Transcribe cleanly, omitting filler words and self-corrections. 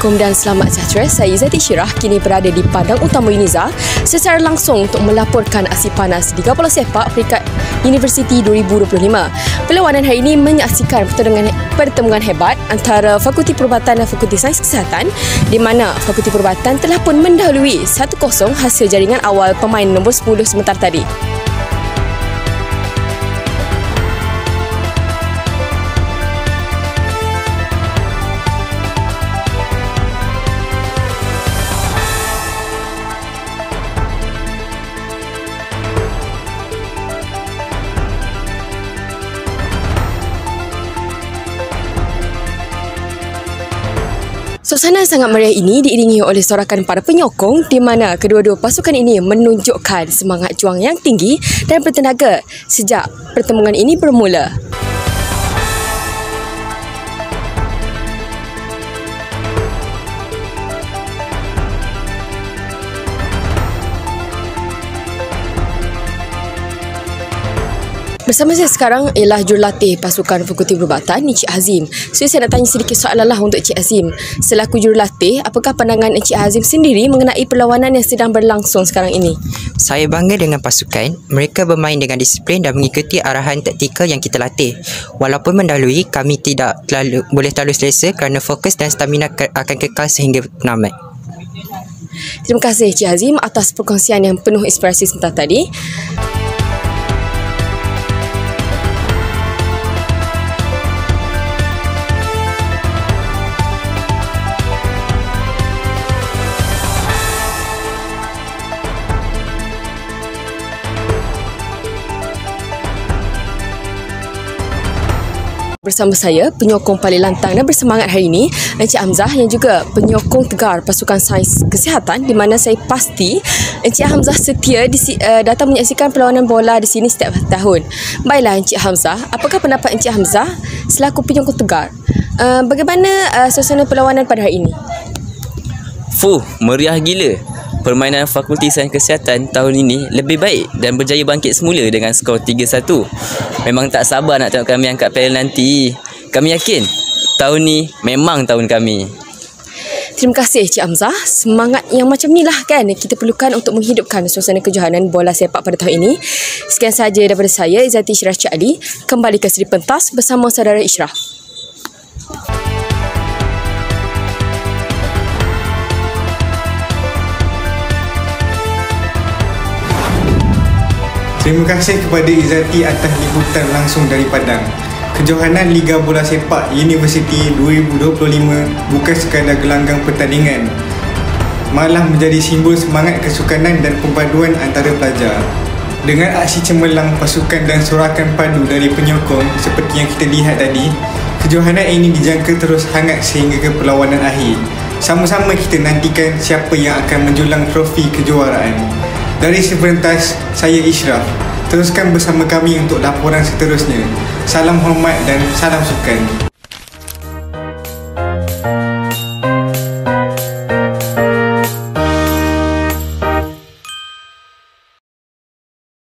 Assalamualaikum dan selamat sejahtera. Saya Izzati Syirah kini berada di Padang Utama UNIZA secara langsung untuk melaporkan aksi panas Liga Bola Sepak Peringkat Universiti 2025. Perlawanan hari ini menyaksikan pertemuan hebat antara Fakulti Perubatan dan Fakulti Sains Kesihatan, di mana Fakulti Perubatan telah pun mendahului 1-0 hasil jaringan awal pemain nombor 10 sebentar tadi. Suasana sangat meriah ini diiringi oleh sorakan para penyokong, di mana kedua-dua pasukan ini menunjukkan semangat juang yang tinggi dan bertenaga sejak pertandingan ini bermula. Bersama saya sekarang ialah jurulatih pasukan Fakulti Perubatan, Encik Hazim. So, saya nak tanya sedikit soalan lah untuk Encik Hazim. Selaku jurulatih, apakah pandangan Encik Hazim sendiri mengenai perlawanan yang sedang berlangsung sekarang ini? Saya bangga dengan pasukan. Mereka bermain dengan disiplin dan mengikuti arahan taktikal yang kita latih. Walaupun mendahului, kami tidak boleh terlalu selesa kerana fokus dan stamina akan kekal sehingga penamat. Terima kasih Encik Hazim atas perkongsian yang penuh inspirasi sebentar tadi. Bersama saya, penyokong paling lantang dan bersemangat hari ini, Encik Hamzah, yang juga penyokong tegar pasukan Sains Kesihatan, di mana saya pasti Encik Hamzah setia datang menyaksikan perlawanan bola di sini setiap tahun. Baiklah Encik Hamzah, apakah pendapat Encik Hamzah selaku penyokong tegar? Bagaimana suasana perlawanan pada hari ini? Meriah gila. Permainan Fakulti Sains Kesihatan tahun ini lebih baik dan berjaya bangkit semula dengan skor 3-1. Memang tak sabar nak tengok kami angkat piala nanti. Kami yakin tahun ni memang tahun kami. Terima kasih Cik Hamzah. Semangat yang macam ni lah kan kita perlukan untuk menghidupkan suasana kejohanan bola sepak pada tahun ini. Sekian sahaja daripada saya, Izzati Syirah Cik Ali. Kembali ke seri pentas bersama saudara Ishraf. Terima kasih kepada Izzati atas liputan langsung dari Padang. Kejohanan Liga Bola Sepak Universiti 2025 bukan sekadar gelanggang pertandingan, malah menjadi simbol semangat kesukanan dan perpaduan antara pelajar. Dengan aksi cemerlang pasukan dan sorakan padu dari penyokong seperti yang kita lihat tadi, kejohanan ini dijangka terus hangat sehingga ke perlawanan akhir. Sama-sama kita nantikan siapa yang akan menjulang trofi kejuaraan. Dari Serentas, saya Ishraf. Teruskan bersama kami untuk laporan seterusnya. Salam hormat dan salam sukan.